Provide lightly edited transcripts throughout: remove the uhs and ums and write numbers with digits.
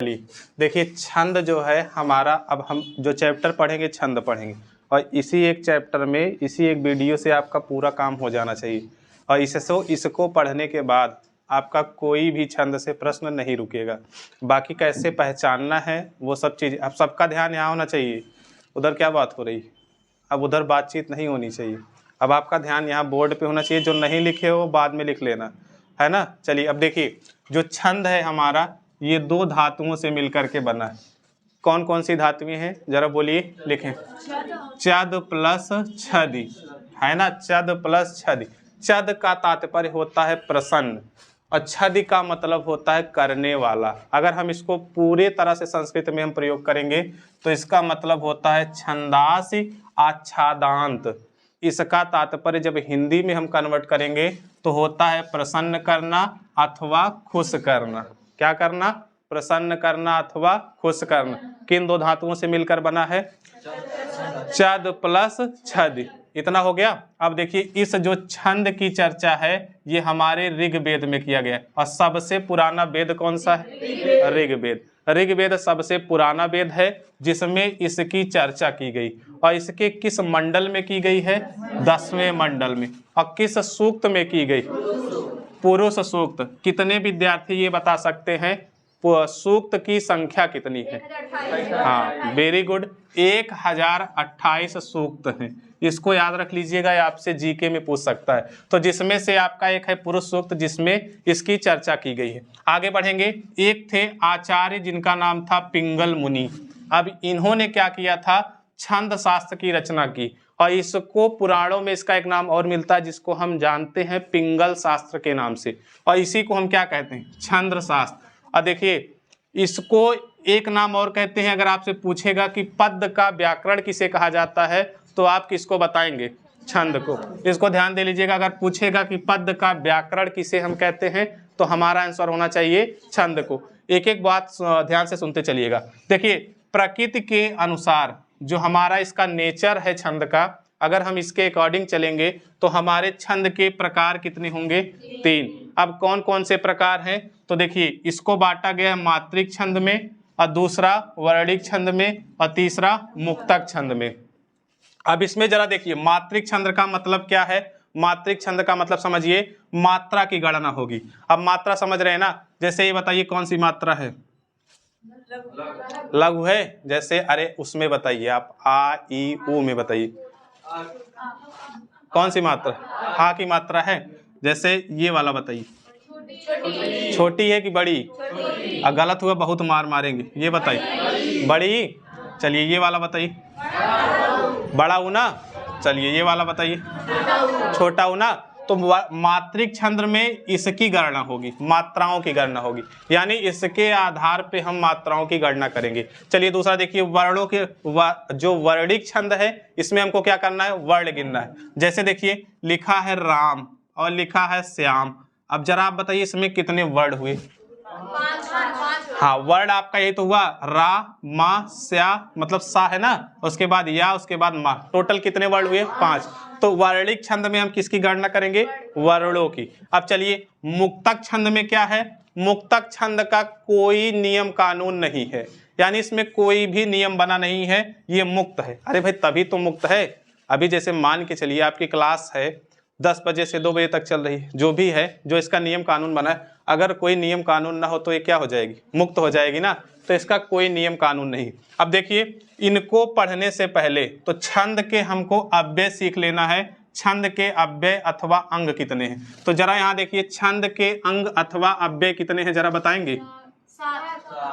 चलिए देखिए, छंद जो है हमारा, अब हम जो चैप्टर पढ़ेंगे छंद पढ़ेंगे, और इसी एक चैप्टर में इसी एक वीडियो से आपका पूरा काम हो जाना चाहिए। और इसको पढ़ने के बाद आपका कोई भी छंद से प्रश्न नहीं रुकेगा। बाकी कैसे पहचानना है वो सब चीज़, अब सबका ध्यान यहाँ होना चाहिए। उधर क्या बात हो रही, अब उधर बातचीत नहीं होनी चाहिए। अब आपका ध्यान यहाँ बोर्ड पे होना चाहिए। जो नहीं लिखे हो बाद में लिख लेना, है ना। चलिए अब देखिए, जो छंद है हमारा ये दो धातुओं से मिलकर के बना है। कौन कौन सी धातुएं हैं जरा बोलिए, लिखें। चद प्लस छदि, है ना, चद प्लस छदि। चद का तात्पर्य होता है प्रसन्न, और छदि का मतलब होता है करने वाला। अगर हम इसको पूरे तरह से संस्कृत में हम प्रयोग करेंगे तो इसका मतलब होता है छंदासी आच्छादांत। इसका तात्पर्य जब हिंदी में हम कन्वर्ट करेंगे तो होता है प्रसन्न करना अथवा खुश करना। क्या करना? प्रसन्न करना अथवा खुश करना। किन दो धातुओं से मिलकर बना है? चद प्लस छद। इतना हो गया। अब देखिए, इस जो छंद की चर्चा है ये हमारे ऋग्वेद में किया गया, और सबसे पुराना वेद कौन सा है? ऋग्वेद। ऋग्वेद सबसे पुराना वेद है जिसमें इसकी चर्चा की गई, और इसके किस मंडल में की गई है? 10वें मंडल में। और किस सूक्त में की गई? पुरुष सूक्त। कितने विद्यार्थी ये बता सकते हैं सूक्त की संख्या कितनी है? हाँ, वेरी गुड, 1028 सूक्त हैं। इसको याद रख लीजिएगा, आपसे जीके में पूछ सकता है। तो जिसमें से आपका एक है पुरुष सूक्त जिसमें इसकी चर्चा की गई है। आगे बढ़ेंगे। एक थे आचार्य जिनका नाम था पिंगल मुनि। अब इन्होंने क्या किया था? छंद शास्त्र की रचना की, और इसको पुराणों में इसका एक नाम और मिलता है जिसको हम जानते हैं पिंगल शास्त्र के नाम से, और इसी को हम क्या कहते हैं? छंद शास्त्र। और देखिए, इसको एक नाम और कहते हैं। अगर आपसे पूछेगा कि पद का व्याकरण किसे कहा जाता है तो आप किसको बताएंगे? छंद को। इसको ध्यान दे लीजिएगा, अगर पूछेगा कि पद का व्याकरण किसे हम कहते हैं तो हमारा आंसर होना चाहिए छंद को। एक एक बात ध्यान से सुनते चलिएगा। देखिए, प्रकृति के अनुसार जो हमारा इसका नेचर है छंद का, अगर हम इसके अकॉर्डिंग चलेंगे तो हमारे छंद के प्रकार कितने होंगे? 3। अब कौन कौन से प्रकार हैं? तो देखिए, इसको बांटा गया है मात्रिक छंद में, और दूसरा वर्णिक छंद में, और तीसरा मुक्तक छंद में। अब इसमें जरा देखिए, मात्रिक छंद का मतलब क्या है? मात्रिक छंद का मतलब समझिए, मात्रा की गणना होगी। अब मात्रा समझ रहे हैं ना? जैसे ये बताइए कौन सी मात्रा है? लघु है। जैसे अरे उसमें बताइए आप, आ ई उ में बताइए कौन सी मात्रा? हा की मात्रा है। जैसे ये वाला बताइए, छोटी है कि बड़ी? गलत हुआ बहुत मार मारेंगे। ये बताइए, बड़ी। चलिए ये वाला बताइए, बड़ा ऊ ना। चलिए ये वाला बताइए, छोटा ऊ ना। तो मात्रिक छंद में इसकी गणना होगी, मात्राओं की गणना होगी, यानी इसके आधार पे हम मात्राओं की गणना करेंगे। चलिए दूसरा देखिए, वर्णों के जो वर्णिक छंद है इसमें हमको क्या करना है? वर्ण गिनना है। जैसे देखिए, लिखा है राम और लिखा है श्याम। अब जरा आप बताइए इसमें कितने वर्ण हुए? हाँ, वर्ण आपका यही तो हुआ, रा मा स्या, मतलब सा है ना, उसके बाद या, उसके बाद मा। टोटल कितने वर्ण हुए? 5। तो वर्णिक छंद में हम किसकी गणना करेंगे? वर्णों की। अब चलिए, मुक्तक छंद में क्या है? मुक्तक छंद का कोई नियम कानून नहीं है, यानी इसमें कोई भी नियम बना नहीं है, ये मुक्त है। अरे भाई तभी तो मुक्त है। अभी जैसे मान के चलिए आपकी क्लास है 10 बजे से 2 बजे तक चल रही है, जो भी है, जो इसका नियम कानून बना है, अगर कोई नियम कानून ना हो तो ये क्या हो जाएगी? मुक्त हो जाएगी ना। तो इसका कोई नियम कानून नहीं। अब देखिए, इनको पढ़ने से पहले तो छंद के हमको अव्यय सीख लेना है। छंद के अव्यय अथवा अंग कितने हैं? तो जरा यहाँ देखिए, छंद के अंग अथवा अव्यय कितने हैं जरा बताएंगे?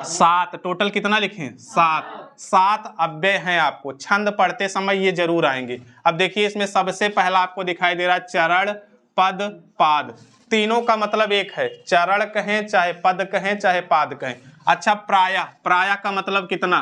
7। टोटल कितना लिखें? 7 अव्यय हैं। आपको छंद पढ़ते समय ये जरूर आएंगे। अब देखिए, इसमें सबसे पहला आपको दिखाई दे रहा है चरण, पद, पाद। तीनों का मतलब एक है, चरण कहें चाहे पद कहें चाहे पाद कहें। अच्छा, प्राय, प्राय का मतलब कितना?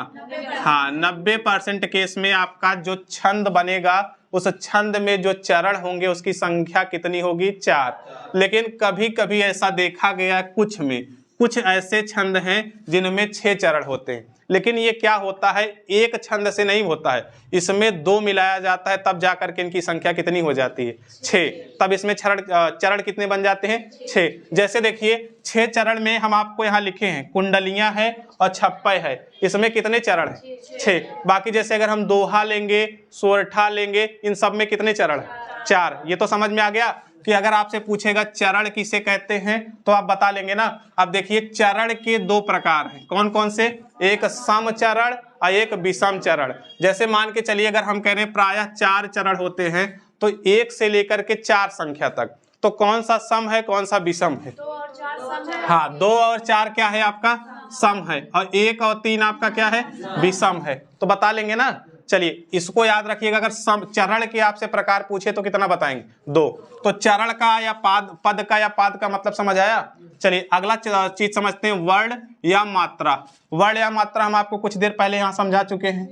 हाँ, 90% केस में आपका जो छंद बनेगा उस छंद में जो चरण होंगे उसकी संख्या कितनी होगी? 4। लेकिन कभी कभी ऐसा देखा गया कुछ में कुछ ऐसे छंद हैं जिनमें 6 चरण होते हैं, लेकिन ये क्या होता है, एक छंद से नहीं होता है, इसमें 2 मिलाया जाता है, तब जाकर के इनकी संख्या कितनी हो जाती है, 6। तब इसमें चरण कितने बन जाते हैं, 6। जैसे देखिए 6 चरण में हम आपको यहाँ लिखे हैं, कुंडलियां है और छप्पय है, इसमें कितने चरण है, 6। बाकी जैसे अगर हम दोहा लेंगे, सोरठा लेंगे, इन सब में कितने चरण है, 4। ये तो समझ में आ गया कि अगर आपसे पूछेगा चरण किसे कहते हैं तो आप बता लेंगे ना। अब देखिए चरण के 2 प्रकार हैं, कौन कौन से, एक सम चरण और एक विषम चरण। जैसे मान के चलिए अगर हम कह रहे हैं प्रायः 4 चरण होते हैं, तो 1 से लेकर के 4 संख्या तक, तो कौन सा सम है कौन सा विषम है, 2 और 4 सम है। हाँ 2 और 4 क्या है आपका सम है, और 1 और 3 आपका क्या है, विषम है। तो बता लेंगे ना। चलिए इसको याद रखिएगा, अगर चरण के आपसे प्रकार पूछे तो कितना बताएंगे, 2। तो चरण का या पद का या पाद का मतलब समझ आया। चलिए अगला चीज समझते हैं, वर्ण या मात्रा। वर्ण या मात्रा हम आपको कुछ देर पहले यहाँ समझा चुके हैं,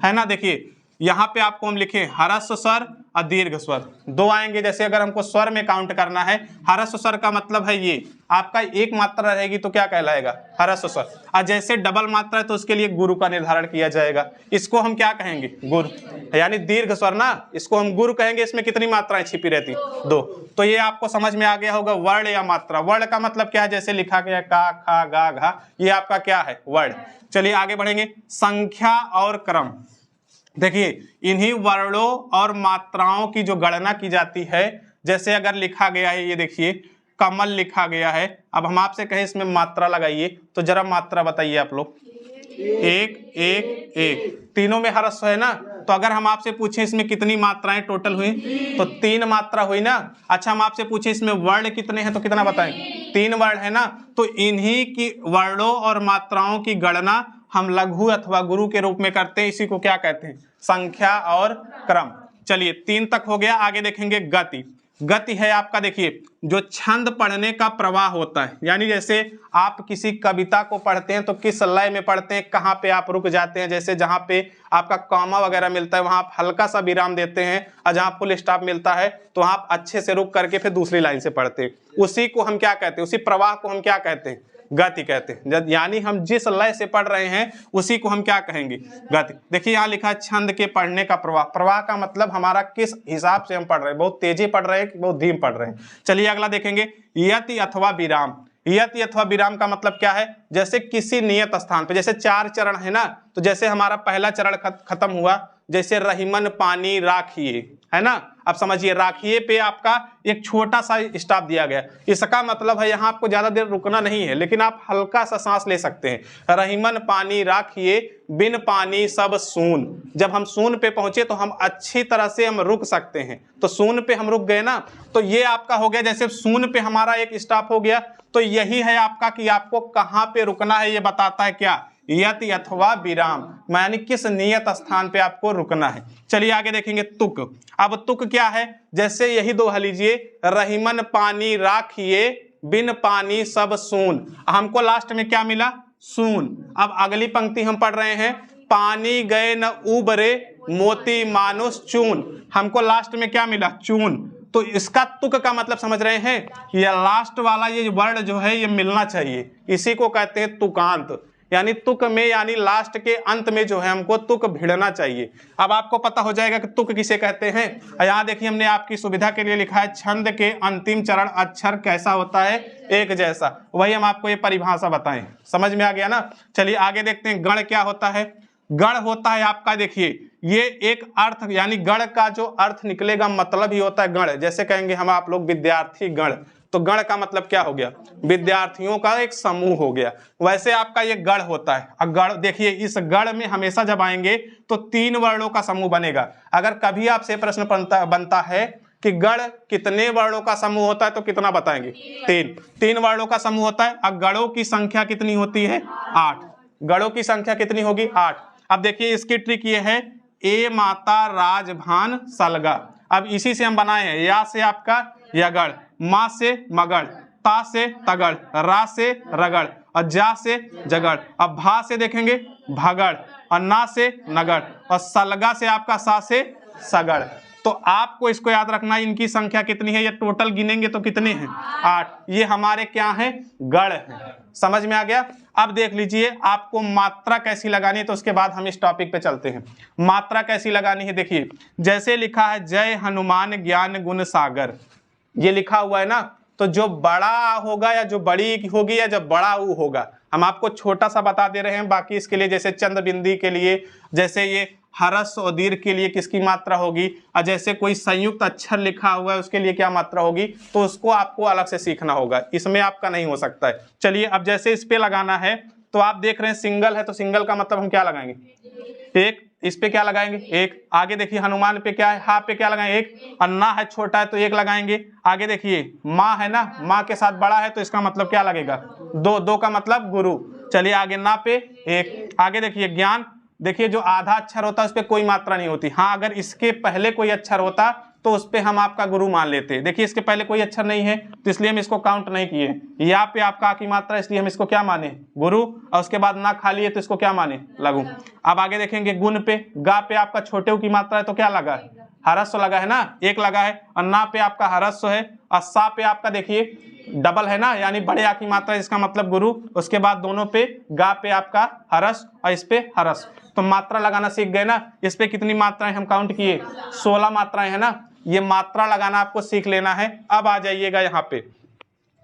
है ना। देखिए यहाँ पे आपको हम लिखे ह्रस्व स्वर और दीर्घ स्वर, 2 आएंगे। जैसे अगर हमको स्वर में काउंट करना है, ह्रस्व स्वर का मतलब है ये आपका एक मात्रा रहेगी तो क्या कहलाएगा, ह्रस्व स्वर। और जैसे डबल मात्रा है तो उसके लिए गुरु का निर्धारण किया जाएगा, इसको हम क्या कहेंगे, गुरु, यानी दीर्घ स्वर ना, इसको हम गुरु कहेंगे। इसमें कितनी मात्राएं छिपी रहती, 2। तो ये आपको समझ में आ गया होगा वर्ण या मात्रा। वर्ण का मतलब क्या है, जैसे लिखा गया का, खा, गा, घा, ये आपका क्या है, वर्ण। चलिए आगे बढ़ेंगे, संख्या और क्रम। देखिए इन्हीं वर्णों और मात्राओं की जो गणना की जाती है, जैसे अगर लिखा गया है, ये देखिए कमल लिखा गया है, अब हम आपसे कहें इसमें मात्रा लगाइए, तो जरा मात्रा बताइए आप लोग, 1 1 1, तीनों में ह्रस्व है ना। तो अगर हम आपसे पूछें इसमें कितनी मात्राएं टोटल हुई, तो 3 मात्रा हुई ना। अच्छा हम आपसे पूछें इसमें वर्ण कितने हैं, तो कितना बताएं, 3 वर्ण है ना। तो इन्हीं की वर्णों और मात्राओं की गणना हम लघु अथवा गुरु के रूप में करते हैं, इसी को क्या कहते हैं, संख्या और क्रम। चलिए 3 तक हो गया। आगे देखेंगे गति। गति है आपका, देखिए जो छंद पढ़ने का प्रवाह होता है, यानी जैसे आप किसी कविता को पढ़ते हैं तो किस लय में पढ़ते हैं, कहाँ पे आप रुक जाते हैं। जैसे जहाँ पे आपका कॉमा वगैरह मिलता है वहां आप हल्का सा विराम देते हैं, और जहाँ फुल स्टॉप मिलता है तो आप अच्छे से रुक करके फिर दूसरी लाइन से पढ़ते हैं। उसी को हम क्या कहते हैं, उसी प्रवाह को हम क्या कहते हैं, गति कहते हैं। यानी हम जिस लय से पढ़ रहे हैं उसी को हम क्या कहेंगे, गति। देखिए यहाँ लिखा है छंद के पढ़ने का प्रवाह। प्रवाह का मतलब हमारा किस हिसाब से हम पढ़ रहे हैं, बहुत तेजी पढ़ रहे हैं कि बहुत धीम पढ़ रहे हैं। चलिए अगला देखेंगे, यति अथवा विराम। यति अथवा विराम का मतलब क्या है, जैसे किसी नियत स्थान पे, जैसे 4 चरण है ना, तो जैसे हमारा पहला चरण खत्म हुआ, जैसे रहीमन पानी राखिए, है ना। अब समझिए राखिए पे आपका एक छोटा सा स्टॉप दिया गया, इसका मतलब है यहाँ आपको ज्यादा देर रुकना नहीं है, लेकिन आप हल्का सा सांस ले सकते हैं। रहीमन पानी राखिए, बिन पानी सब सून। जब हम सून पे पहुंचे तो हम अच्छी तरह से हम रुक सकते हैं, तो सून पे हम रुक गए ना, तो ये आपका हो गया। जैसे सून पे हमारा एक स्टॉप हो गया, तो यही है आपका कि आपको कहाँ पे रुकना है, ये बताता है क्या, यति अथवा विराम, यानी किस नियत स्थान पे आपको रुकना है। चलिए आगे देखेंगे तुक। अब तुक क्या है, जैसे यही दोहा लीजिए, रहीमन पानी राखिए, बिन पानी सब सून। हमको लास्ट में क्या मिला, सून। अब अगली पंक्ति हम पढ़ रहे हैं, पानी गए न उबरे, मोती मानुष चून। हमको लास्ट में क्या मिला, चून। तो इसका तुक का मतलब समझ रहे हैं, ये लास्ट वाला ये वर्ण जो है ये मिलना चाहिए, इसी को कहते हैं तुकांत। यानी तुक में, यानी लास्ट के अंत में जो है हमको तुक भिड़ना चाहिए। अब आपको पता हो जाएगा कि तुक किसे कहते हैं। यहाँ देखिए हमने आपकी सुविधा के लिए लिखा है, छंद के अंतिम चरण अक्षर कैसा होता है, एक जैसा। वही हम आपको ये परिभाषा बताएं, समझ में आ गया ना। चलिए आगे देखते हैं, गण क्या होता है। गण होता है आपका, देखिए ये एक अर्थ, यानी गण का जो अर्थ निकलेगा मतलब ही होता है गण। जैसे कहेंगे हम आप लोग विद्यार्थी गण, तो गण का मतलब क्या हो गया, विद्यार्थियों का एक समूह हो गया। वैसे आपका ये गण होता है। अब गण देखिए, इस गण में हमेशा जब आएंगे तो 3 वर्णों का समूह बनेगा। अगर कभी आपसे प्रश्न बनता है कि गण कितने वर्णों का समूह होता है, तो कितना बताएंगे, 3 वर्णों का समूह होता है। अब गणों की संख्या कितनी होती है, 8। गणों की संख्या कितनी होगी, 8। अब देखिए इसकी ट्रिक ये है, ए माता राजभान सलगा। अब इसी से हम बनाए हैं, या से आपका यगड़, मा से मगड़, ता से तगड़, रा से रगड़, और जा से जगड़। अब भा से देखेंगे भगड़, और ना से नगड़, और सलगा से आपका सा से सगड़। तो आपको इसको याद रखना, इनकी संख्या कितनी है, ये टोटल गिनेंगे तो कितने हैं, 8। ये हमारे क्या हैं, गण हैं। समझ में आ गया। अब देख लीजिए आपको मात्रा कैसी लगानी है, तो उसके बाद हम इस टॉपिक पे चलते हैं। मात्रा कैसी लगानी है, देखिए जैसे लिखा है जय हनुमान ज्ञान गुण सागर, ये लिखा हुआ है ना, तो जो बड़ा होगा या जो बड़ी होगी या जो बड़ा ऊ होगा, हम आपको छोटा सा बता दे रहे हैं। बाकी इसके लिए जैसे चंद बिंदी के लिए, जैसे ये हरस और दीर्घ के लिए किसकी मात्रा होगी, और जैसे कोई संयुक्त अक्षर लिखा हुआ है उसके लिए क्या मात्रा होगी, तो उसको आपको अलग से सीखना होगा, इसमें आपका नहीं हो सकता है। चलिए अब जैसे इस पे लगाना है, तो आप देख रहे हैं सिंगल है, तो सिंगल का मतलब हम क्या लगाएंगे, एक। इस पे क्या लगाएंगे, एक। आगे देखिए हनुमान पे क्या है, हा पे क्या लगाएंगे, एक। अन्ना है छोटा है तो एक लगाएंगे। आगे देखिए माँ है ना, माँ के साथ बड़ा है तो इसका मतलब क्या लगेगा, दो। दो का मतलब गुरु। चलिए आगे ना पे एक। आगे देखिए ज्ञान, देखिए जो आधा अक्षर होता है उस पर कोई मात्रा नहीं होती। हाँ अगर इसके पहले कोई अक्षर होता तो उस पे हम आपका गुरु मान लेते। देखिए इसके पहले कोई अक्षर नहीं है तो इसलिए हम इसको काउंट नहीं किए। यहाँ पे आपका आ की मात्रा, इसलिए हम इसको क्या माने, गुरु। और उसके बाद ना खाली है तो इसको क्या माने, लघु। अब आगे देखेंगे गुण पे, गा पे आपका छोटे की मात्रा है तो क्या लगा है, हरस्व लगा है ना, एक लगा है। और ना पे आपका हरस्व है, और सा पे आपका देखिए डबल है ना, यानी बड़े आ की मात्रा, इसका मतलब गुरु। उसके बाद दोनों पे, गा पे आपका हरस्व और इस पे हरस्व। तो मात्रा लगाना सीख गए ना। इस पे कितनी मात्राएं हम काउंट किए, 16 मात्राएं है ना। ये मात्रा लगाना आपको सीख लेना है। अब आ जाइएगा यहाँ पे,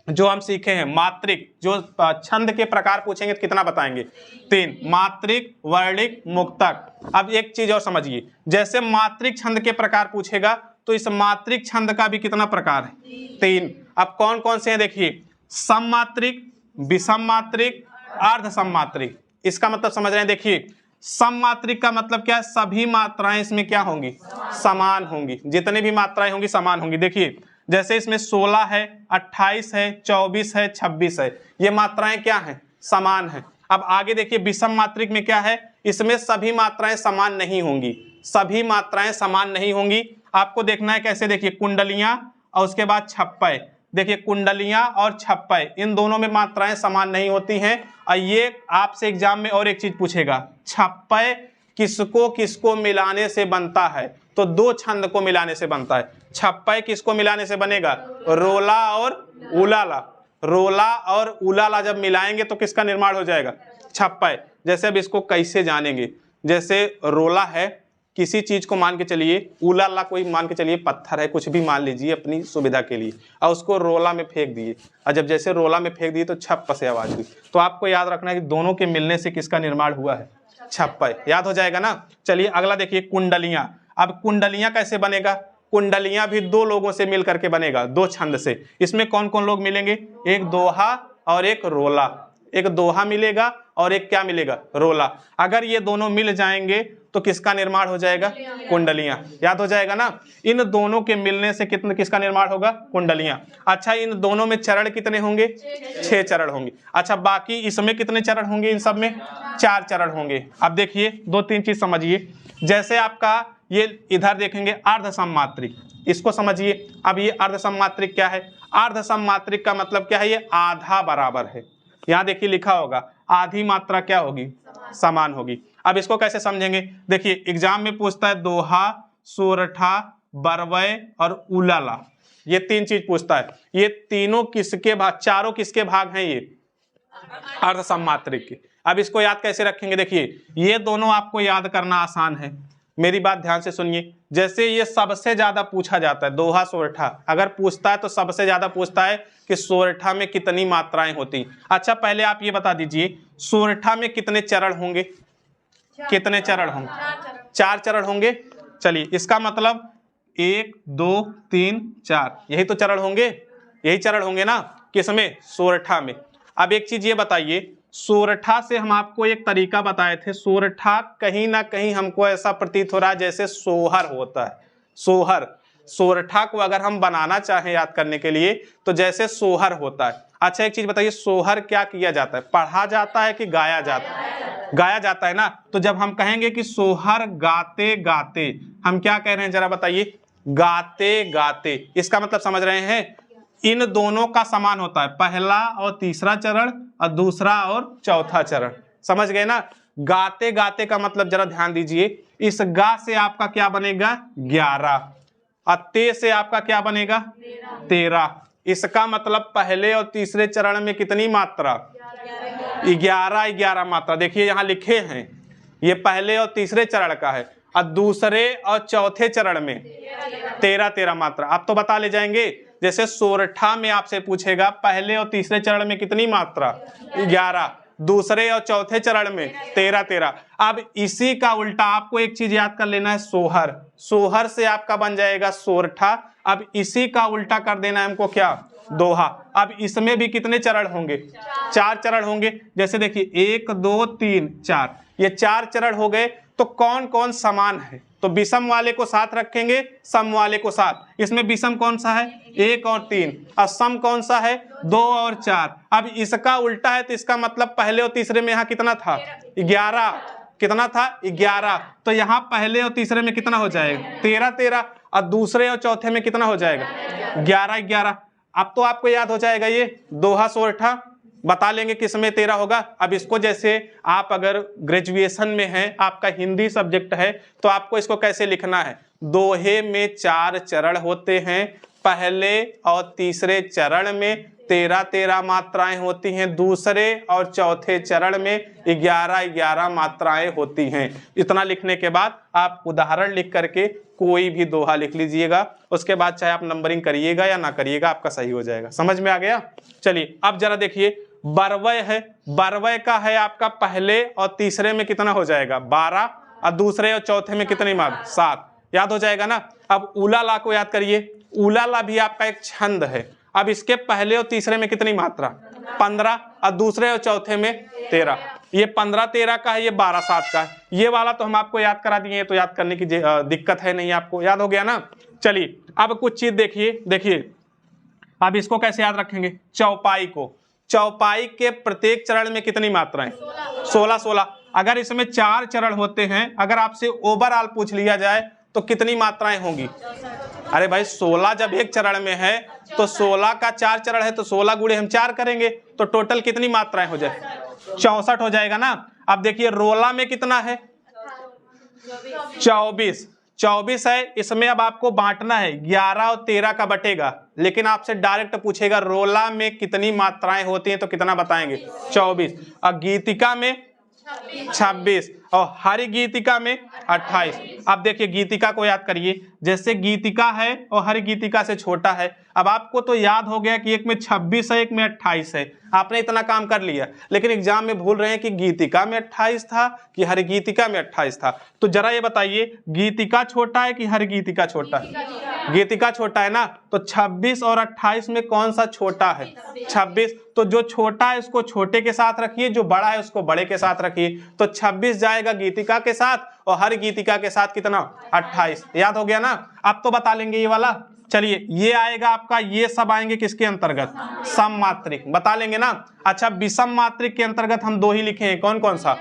जो हम सीखे हैं मात्रिक, जो छंद के प्रकार पूछेंगे तो कितना बताएंगे, 3, मात्रिक, वर्णिक, मुक्तक। अब एक चीज और समझिए, जैसे मात्रिक छंद के प्रकार पूछेगा तो इस मात्रिक छंद का भी कितना प्रकार है, 3। अब कौन कौन से हैं देखिए, सममात्रिक, विषम मात्रिक, अर्ध सममात्रिक। इसका मतलब समझ रहे हैं, देखिए सममात्रिक का मतलब क्या है, सभी मात्राएं इसमें क्या होंगी, समान होंगी। जितनी भी मात्राएं होंगी समान होंगी। देखिए जैसे इसमें 16 है, 28 है, 24 है, 26 है, ये मात्राएं क्या हैं, समान है। अब आगे देखिए विषम मात्रिक में क्या है, इसमें सभी मात्राएं समान नहीं होंगी, सभी मात्राएं समान नहीं होंगी। आपको देखना है कैसे, देखिए कुंडलियां और उसके बाद छप्पय। देखिए कुंडलियां और छप्पय, इन दोनों में मात्राएं समान नहीं होती हैं। और ये आपसे एग्जाम में और एक चीज पूछेगा, छप्पय किसको किसको मिलाने से बनता है, तो 2 छंद को मिलाने से बनता है। छप्पय किसको मिलाने से बनेगा, रोला और उलाला। रोला और उलाला जब मिलाएंगे तो किसका निर्माण हो जाएगा, छप्पय। जैसे अब इसको कैसे जानेंगे, जैसे रोला है किसी चीज को मान के चलिए, उलाला कोई मान के चलिए पत्थर है, कुछ भी मान लीजिए अपनी सुविधा के लिए, और उसको रोला में फेंक दिए, और जब जैसे रोला में फेंक दिए तो छप्प से आवाज हुई। तो आपको याद रखना है कि दोनों के मिलने से किसका निर्माण हुआ है, छप्पय। याद हो जाएगा ना। चलिए अगला देखिए कुंडलियां। अब कुंडलियां कैसे बनेगा, कुंडलियां भी 2 लोगों से मिल करके बनेगा, 2 छंद से। इसमें कौन कौन लोग मिलेंगे, एक दोहा और एक रोला। एक दोहा मिलेगा और एक क्या मिलेगा, रोला। अगर ये दोनों मिल जाएंगे तो किसका निर्माण हो जाएगा, कुंडलियां। याद हो जाएगा ना। इन दोनों के मिलने से किसका निर्माण होगा, कुंडलियां। अच्छा इन दोनों में चरण कितने होंगे, 6 चरण होंगे। अच्छा बाकी इसमें कितने चरण होंगे, इन सब में 4 चरण होंगे। अब देखिए 2-3 चीज समझिए। जैसे आपका ये इधर देखेंगे अर्ध सममात्रिक, इसको समझिए। अब ये अर्ध सममात्रिक क्या है, अर्ध सममात्रिक का मतलब क्या है, ये आधा बराबर है। यहाँ देखिए लिखा होगा आधी मात्रा क्या होगी, समान होगी। अब इसको कैसे समझेंगे, देखिए एग्जाम में पूछता है दोहा, सोरठा, बरवय और उलाला, ये 3 चीज पूछता है। ये तीनों किसके भाग, चारों किसके भाग हैं, ये अर्ध सममात्रिक के। अब इसको याद कैसे रखेंगे, देखिए ये दोनों आपको याद करना आसान है, मेरी बात ध्यान से सुनिए। जैसे ये सबसे ज्यादा पूछा जाता है दोहा सोरठा, अगर पूछता है तो सबसे ज्यादा पूछता है कि सोरठा में कितनी मात्राएं होती। अच्छा पहले आप ये बता दीजिए सोरठा में कितने चरण होंगे, कितने चरण होंगे, 4 चरण होंगे। चलिए इसका मतलब 1 2 3 4, यही तो चरण होंगे, यही चरण होंगे ना, किसमें, सोरठा में। अब एक चीज ये बताइए, सोरठा से हम आपको एक तरीका बताए थे, सोरठा कहीं ना कहीं हमको ऐसा प्रतीत हो रहा है जैसे सोहर होता है, सोहर। सोरठा को अगर हम बनाना चाहें याद करने के लिए तो जैसे सोहर होता है। अच्छा एक चीज बताइए, सोहर क्या किया जाता है, पढ़ा जाता है कि गाया जाता है, गाया जाता है ना। तो जब हम कहेंगे कि सोहर गाते गाते, हम क्या कह रहे हैं जरा बताइए, गाते गाते। इसका मतलब समझ रहे हैं, इन दोनों का समान होता है, पहला और तीसरा चरण और दूसरा और चौथा चरण। समझ गए ना। गाते गाते का मतलब जरा ध्यान दीजिए, इस गा से आपका क्या बनेगा, 11, और ते से आपका क्या बनेगा 13। इसका मतलब पहले और तीसरे चरण में कितनी मात्रा 11 मात्रा। देखिए यहाँ लिखे हैं, ये पहले और तीसरे चरण का है, और दूसरे और चौथे चरण में 13 मात्रा। आप तो बता ले जाएंगे, जैसे सोरठा में आपसे पूछेगा पहले और तीसरे चरण में कितनी मात्रा 11, दूसरे और चौथे चरण में 13। अब इसी का उल्टा आपको एक चीज याद कर लेना है, सोहर। सोहर से आपका बन जाएगा सोरठा। अब इसी का उल्टा कर देना है हमको, क्या दोहा। अब इसमें भी कितने चरण होंगे 4 चरण होंगे। जैसे देखिए 1 2 3 4, ये 4 चरण हो गए। तो कौन कौन समान है, तो विषम वाले को साथ रखेंगे, सम वाले को साथ। इसमें विषम कौन सा है 1 और 3, और सम कौन सा है 2 और 4। अब इसका उल्टा है, तो इसका मतलब पहले और तीसरे में यहाँ कितना था 11, कितना था 11। तो यहाँ पहले और तीसरे में कितना हो जाएगा 13, और दूसरे और चौथे में कितना हो जाएगा 11। अब तो आपको याद हो जाएगा, ये दोहा सोरठा बता लेंगे किसमें 13 होगा। अब इसको जैसे आप अगर ग्रेजुएशन में हैं, आपका हिंदी सब्जेक्ट है, तो आपको इसको कैसे लिखना है, दोहे में 4 चरण होते हैं, पहले और तीसरे चरण में 13 मात्राएं होती हैं, दूसरे और चौथे चरण में 11 मात्राएं होती हैं। इतना लिखने के बाद आप उदाहरण लिख करके कोई भी दोहा लिख लीजिएगा, उसके बाद चाहे आप नंबरिंग करिएगा या ना करिएगा, आपका सही हो जाएगा। समझ में आ गया। चलिए अब जरा देखिए, बरवय है, बरवय का है आपका पहले और तीसरे में कितना हो जाएगा 12, और दूसरे और चौथे में कितनी मात्रा 7, याद हो जाएगा ना। अब उलाला को याद करिए, उलाला भी आपका एक छंद है। अब इसके पहले और तीसरे में कितनी मात्रा 15, और दूसरे और चौथे में 13। ये 15-13 का है, ये 12-7 का है। ये वाला तो हम आपको याद करा दिए, तो याद करने की दिक्कत है नहीं, आपको याद हो गया ना। चलिए अब कुछ चीज देखिए अब इसको कैसे याद रखेंगे, चौपाई को। चौपाई के प्रत्येक चरण में कितनी मात्राएं 16। अगर इसमें 4 चरण होते हैं, अगर आपसे ओवरऑल पूछ लिया जाए तो कितनी मात्राएं होंगी। अरे भाई 16 जब एक चरण में है, तो 16 का 4 चरण है, तो 16 गुणे हम 4 करेंगे, तो टोटल कितनी मात्राएं हो जाए 64 हो जाएगा ना। अब देखिए रोला में कितना है 24 है। इसमें अब आपको बांटना है, 11 और 13 का बटेगा, लेकिन आपसे डायरेक्ट पूछेगा रोला में कितनी मात्राएं होती हैं, तो कितना बताएंगे 24। और गीतिका में 26, और हरि गीतिका में 28। अब देखिए गीतिका को याद करिए, जैसे गीतिका है और हरि गीतिका से छोटा है। अब आपको तो याद हो गया कि एक में 26 है, एक में 28 है, आपने इतना काम कर लिया, लेकिन एग्जाम में भूल रहे हैं कि गीतिका में 28 था कि हरि गीतिका में 28 था। तो जरा ये बताइए, गीतिका छोटा है कि हरि गीतिका छोटा है, गीतिका छोटा है ना। तो 26 और 28 में कौन सा छोटा है 26। तो जो छोटा है उसको छोटे के साथ रखिए, जो बड़ा है उसको बड़े के साथ रखिए। तो 26 जाएगा गीतिका के साथ, और हर गीतिका के साथ कितना 28। याद हो गया ना। अब तो बता लेंगे ये वाला। चलिए ये आएगा आपका, ये सब आएंगे किसके अंतर्गत, सम मात्रिक, बता लेंगे ना। अच्छा विषम मात्रिक के अंतर्गत हम 2 ही लिखे हैं, कौन कौन सा,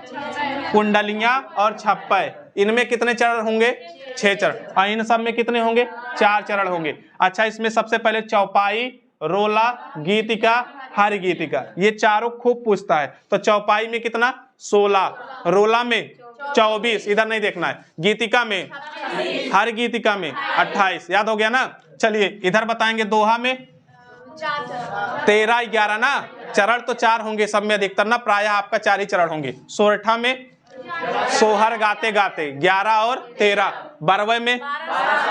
कुंडलियां और छप्पय। इनमें कितने चरण होंगे 6 चरण, और इन सब में कितने होंगे 4 चरण होंगे। अच्छा इसमें सबसे पहले चौपाई, रोला, गीतिका, हरि गीतिका, ये चारों खूब पूछता है। तो चौपाई में कितना 16, रोला में 24, इधर नहीं देखना है, गीतिका में, हर गीतिका में 28। याद हो गया ना। चलिए इधर बताएंगे, दोहा में 13-11 ना, चरण तो 4 होंगे सब में अधिकतर ना, प्रायः आपका 4 ही चरण होंगे। सोरठा में सोहर गाते गाते 11 और 13। बरवय में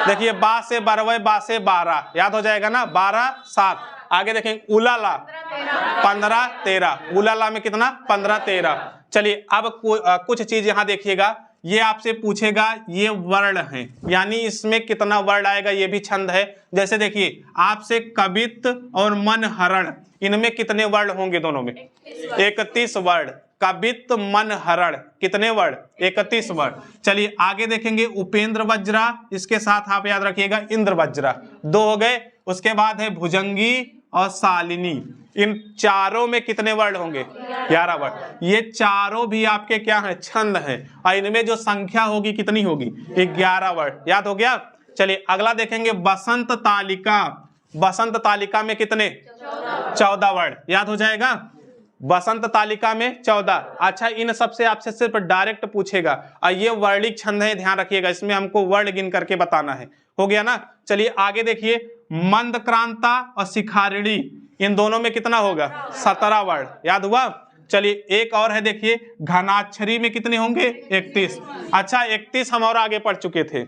देखिए बा से बरवय, बा से 12, याद हो जाएगा ना, 12-7। आगे देखेंगे उलाला 15-13, उलाला में कितना 15-13। चलिए अब कुछ चीज यहाँ देखिएगा, ये आपसे पूछेगा ये वर्ण है, यानी इसमें कितना वर्ण आएगा, ये भी छंद है। जैसे देखिए आपसे कवित और मनहरण, इनमें कितने वर्ण होंगे, दोनों में 31 वर्ण। कवित मनहरण कितने वर्ण 31 वर्ण। चलिए आगे देखेंगे उपेंद्र वज्रा, इसके साथ आप याद रखिएगा इंद्र वज्रा, 2 हो गए। उसके बाद है भुजंगी और शालिनी, इन चारों में कितने वर्ण होंगे 11 वर्ण। ये चारों भी आपके क्या हैं, छंद हैं, और इनमें जो संख्या होगी कितनी होगी 11 वर्ण। याद हो गया। चलिए अगला देखेंगे बसंत तालिका, बसंत तालिका में कितने 14 वर्ण। याद हो जाएगा। बसंत तालिका में 14। अच्छा, इन सबसे आपसे सिर्फ डायरेक्ट पूछेगा और ये वर्णिक छंद है, ध्यान रखिएगा, इसमें हमको वर्ण गिन करके बताना है। हो गया ना। चलिए आगे देखिए, मंदक्रांता और शिखारिणी, इन दोनों में कितना होगा? 17 वर्ण। याद हुआ? चलिए एक और है, देखिए घनाक्षरी में कितने होंगे? 31। अच्छा 31 हम और आगे पढ़ चुके थे।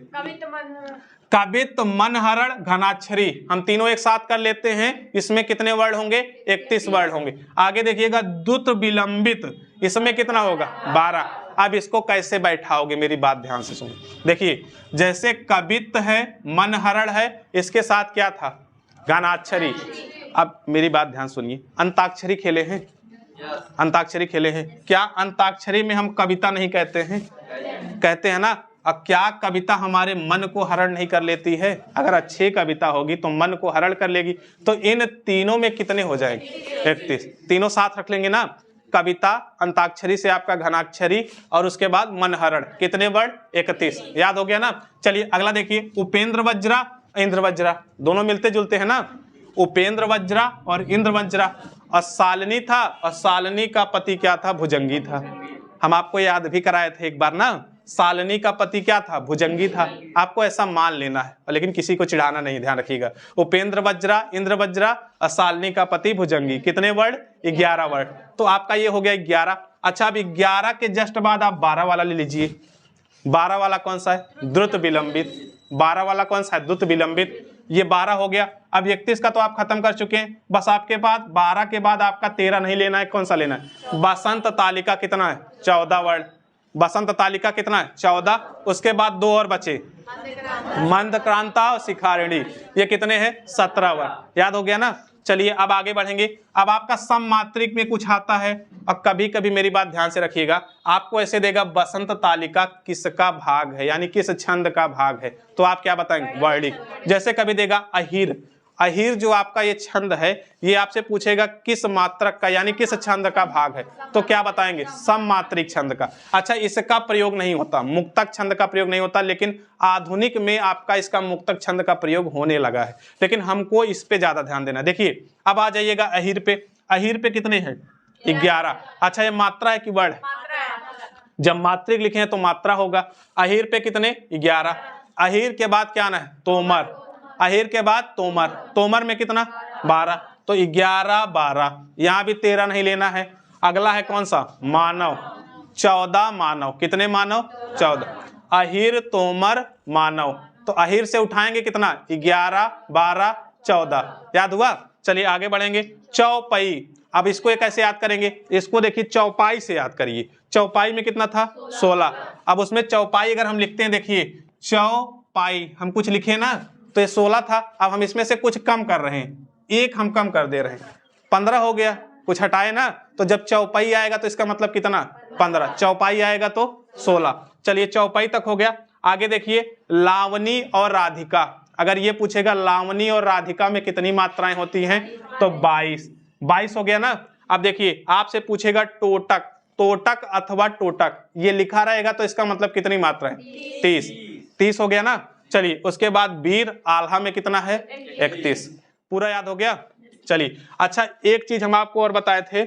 कवित, मनहरण, घनाक्षरी, हम तीनों एक साथ कर लेते हैं। इसमें कितने वर्ण होंगे? 31 वर्ण होंगे। आगे देखिएगा, द्रुत विलंबित, इसमें कितना होगा? 12। अब इसको कैसे बैठाओगे, मेरी बात ध्यान से सुनो। देखिए जैसे कवित है, मनहरण है, इसके साथ क्या था? घनाक्षरी। अब मेरी बात ध्यान सुनिए, अंताक्षरी खेले हैं? अंताक्षरी खेले हैं क्या? अंताक्षरी में हम कविता नहीं कहते हैं? कहते हैं ना। अब क्या कविता हमारे मन को हरण नहीं कर लेती है? अगर अच्छी कविता होगी तो मन को हरण कर लेगी। तो इन तीनों में कितने हो जाएंगे? 31। तीनों साथ रख लेंगे ना, कविता, अंताक्षरी से आपका घनाक्षरी और उसके बाद मनहरण, कितने वर्ण? 31। याद हो गया ना। चलिए अगला देखिए, उपेंद्र वज्रा, इंद्र वज्रा, दोनों मिलते जुलते हैं ना। उपेंद्र वज्रा और इंद्र वज्रा। और सालनी था, और सालनी का पति क्या था? भुजंगी था। हम आपको याद भी कराए थे एक बार ना, सालनी का पति क्या था? भुजंगी था। आपको ऐसा मान लेना है, लेकिन किसी को चिढ़ाना नहीं, ध्यान रखिएगा। उपेंद्र वज्रा, इंद्र वज्रा और सालनी का पति भुजंगी, कितने वर्ण? 11 वर्ण। तो आपका ये हो गया 11। अच्छा अब 11 के जस्ट बाद आप 12 वाला ले लीजिए। 12 वाला कौन सा है? द्रुत विलंबित। 12 वाला कौन सा है? द्रुत विलंबित। ये 12 हो गया। अब 31 का तो आप खत्म कर चुके हैं, बस आपके पास 12 के बाद आपका 13 नहीं लेना है, कौन सा लेना है? बसंत तालिका कितना है? 14 वर्ण। बसंत तालिका कितना है? 14। उसके बाद दो और बचे, मंदक्रांता और शिखारिणी, ये कितने हैं? 17 वर्ण। याद हो गया ना। चलिए अब आगे बढ़ेंगे। अब आपका सममात्रिक में कुछ आता है, और कभी कभी मेरी बात ध्यान से रखिएगा, आपको ऐसे देगा बसंत तालिका किसका भाग है, यानी किस छंद का भाग है, तो आप क्या बताएंगे? वर्णिक। जैसे कभी देगा अहीर, अहीर जो आपका ये छंद है, ये आपसे पूछेगा किस मात्रक का, यानी किस छंद का भाग है, तो क्या बताएंगे? सममात्रिक छंद का। अच्छा इसका प्रयोग नहीं होता, मुक्तक छंद का प्रयोग नहीं होता, लेकिन आधुनिक में आपका इसका मुक्तक छंद का प्रयोग होने लगा है, लेकिन हमको इस पे ज्यादा ध्यान देना। देखिए अब आ जाइएगा अहीर पे। अहीर पे कितने हैं? 11। अच्छा ये मात्रा है कि वर्ण? जब मात्रिक लिखे हैं तो मात्रा होगा। अहीर पे कितने? 11। अहीर के बाद क्या आना है? तोमर। अहीर के बाद तोमर। तोमर में कितना? 12। तो 11 12, यहां भी 13 नहीं लेना है। अगला है कौन सा? मानव। 14 मानव। कितने मानव? 14। अहीर, तोमर, मानव। तो अहीर से उठाएंगे कितना? 11 12 14। याद हुआ। चलिए आगे बढ़ेंगे। चौपाई। अब इसको कैसे याद करेंगे? इसको देखिए चौपाई से याद करिए। चौपाई में कितना था? 16। अब उसमें चौपाई अगर हम लिखते हैं, देखिए चौपाई हम कुछ लिखे ना, तो ये 16 था। अब हम इसमें से कुछ कम कर रहे हैं, एक हम कम कर दे रहे हैं, 15 हो गया। कुछ हटाए ना, तो जब चौपाई आएगा तो इसका मतलब कितना? 15। चौपाई आएगा तो 16। चलिए चौपाई तक हो गया। आगे देखिए लावनी और राधिका। अगर ये पूछेगा लावनी और राधिका में कितनी मात्राएं होती हैं, तो 22। 22 हो गया ना। अब देखिए आपसे पूछेगा टोटक, तोटक अथवा टोटक, ये लिखा रहेगा तो इसका मतलब कितनी मात्रा है? 30। 30 हो गया ना। चलिए उसके बाद वीर, आल्हा में कितना है? 31। पूरा याद हो गया। चलिए अच्छा एक चीज हम आपको और बताए थे,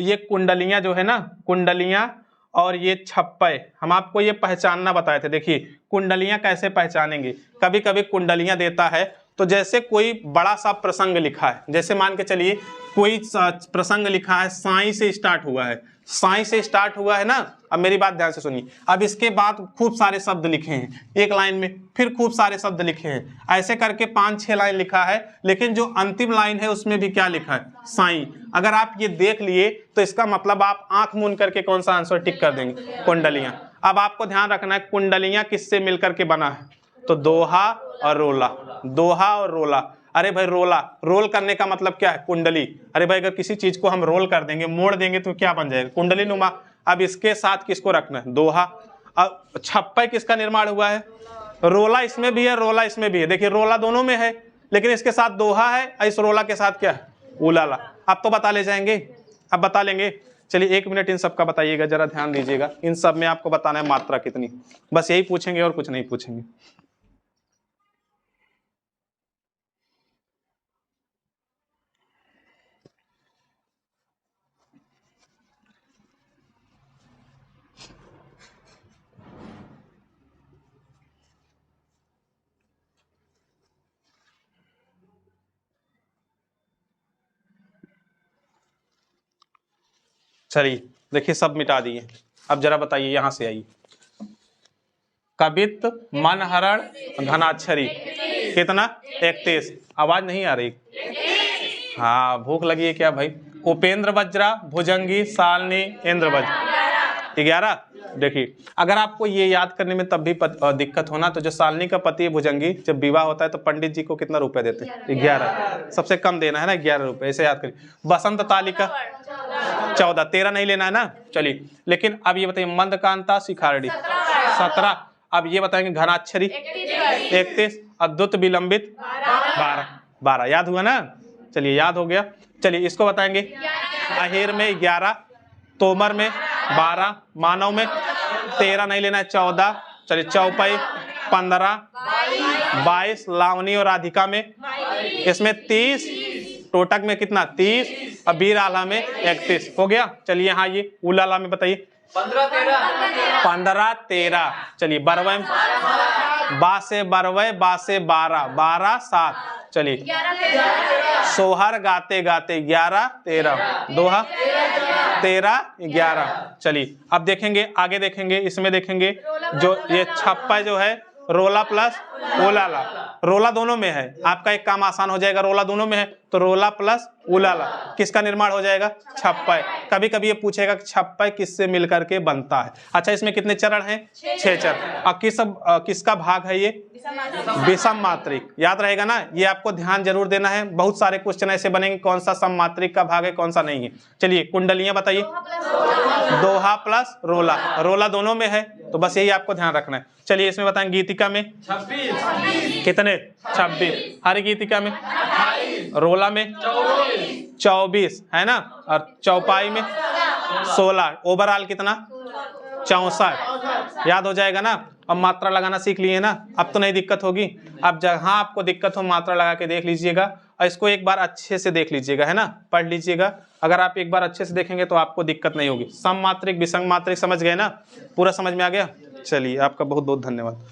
ये कुंडलियां जो है ना, कुंडलियां और ये छप्पे, हम आपको ये पहचानना बताए थे। देखिए कुंडलियां कैसे पहचानेंगे? कभी कभी कुंडलियां देता है, तो जैसे कोई बड़ा सा प्रसंग लिखा है, जैसे मान के चलिए कोई प्रसंग लिखा है, साई से स्टार्ट हुआ है, साई से स्टार्ट हुआ है ना। अब मेरी बात ध्यान से सुनिए। अब इसके बाद खूब सारे शब्द लिखे हैं एक लाइन में, फिर खूब सारे शब्द लिखे हैं, ऐसे करके 5-6 लाइन लिखा है, लेकिन जो अंतिम लाइन है उसमें भी क्या लिखा है? साई। अगर आप ये देख लिए तो इसका मतलब आप आंख मूंद करके कौन सा आंसर टिक कर देंगे? कुंडलियां। अब आपको ध्यान रखना है कुंडलियां किससे मिलकर के बना है, तो दोहा और रोला। दोहा और रोला। अरे भाई रोला, रोल करने का मतलब क्या है? कुंडली। अरे भाई अगर किसी चीज को हम रोल कर देंगे, मोड़ देंगे, तो क्या बन जाएगा? कुंडली नुमा। अब इसके साथ किसको रखना है? दोहा। अब छप्पे किसका निर्माण हुआ है? रोला इसमें भी है, रोला इसमें भी है। देखिए रोला दोनों में है, लेकिन इसके साथ दोहा है, इस रोला के साथ क्या है? उलाला। अब तो बता ले जाएंगे, अब बता लेंगे। चलिए 1 मिनट इन सब का बताइएगा, जरा ध्यान दीजिएगा। इन सब में आपको बताना है मात्रा कितनी, बस यही पूछेंगे और कुछ नहीं पूछेंगे। चलिए देखिए सब मिटा दिए। अब जरा बताइए, यहाँ से आइए। कवित, मनहरण, घनाक्षरी कितना? 31। आवाज नहीं आ रही? हाँ, भूख लगी है क्या भाई? उपेंद्र वज्रा, भुजंगी, सालनी, इंद्र वज्र 11। देखिए अगर आपको ये याद करने में तब भी दिक्कत होना, तो जो सालनी का पति है भुजंगी, जब विवाह होता है तो पंडित जी को कितना रुपए देते हैं? 11। सबसे कम देना है ना, 11 रुपए, ऐसे याद करिए। बसंत तालिका 14, 13 नहीं लेना है ना। चलिए, लेकिन अब ये बताइए मंदकांता शिखारड़ी 17। अब ये बताएंगे घनाक्षरी 31, अद्भुत विलंबित 12। याद हुआ ना? चलिए याद हो गया। चलिए इसको बताएंगे। अहेर में 11, तोमर में 12, मानव में 13 नहीं लेना है, 14। चलिए चौपाई 15, 22, लावनी और राधिका में, इसमें 30, टोटक में कितना? 30, और बीर आला में 31। हो गया। चलिए हाँ, ये उलाला में बताइए 15, 13। चलिए बरवे, बा से बरवे, बा से 12, 12, 7। चलिए सोहर गाते गाते 11, 13, दोहा 13, 11। चलिए अब देखेंगे, आगे देखेंगे, इसमें देखेंगे जो ये छप्पा जो है रोला प्लस उलाला, रोला दोनों में है। आपका एक काम आसान हो जाएगा, रोला दोनों में है तो रोला प्लस उलाला किसका निर्माण हो जाएगा? छप्पा। कभी कभी ये पूछेगा कि छप्पा किससे मिलकर के बनता है। अच्छा, इसमें कितने चरण हैं? 6 चरण। और किसका भाग है ये? विषम मात्रिक। याद रहेगा ना, ये आपको ध्यान जरूर देना है। बहुत सारे क्वेश्चन ऐसे बनेंगे कौन सा सम मात्रिक का भाग है कौन सा नहीं है। चलिए कुंडलियां बताइए। दोहा प्लस रोला, रोला दोनों में है तो बस यही आपको ध्यान रखना है। चलिए इसमें बताएं गीतिका में 26 कितने? 26। हर गीतिका में, रोला में 24 है ना, और चौपाई में 16। ओवरऑल कितना? 64। याद हो जाएगा ना। अब मात्रा लगाना सीख लिए ना, अब तो नहीं दिक्कत होगी। अब जहां आपको दिक्कत हो मात्रा लगा के देख लीजिएगा, और इसको एक बार अच्छे से देख लीजिएगा, है ना, पढ़ लीजिएगा। अगर आप एक बार अच्छे से देखेंगे तो आपको दिक्कत नहीं होगी। सम मात्रिक, विषम मात्रिक समझ गए ना? पूरा समझ में आ गया? चलिए आपका बहुत बहुत धन्यवाद।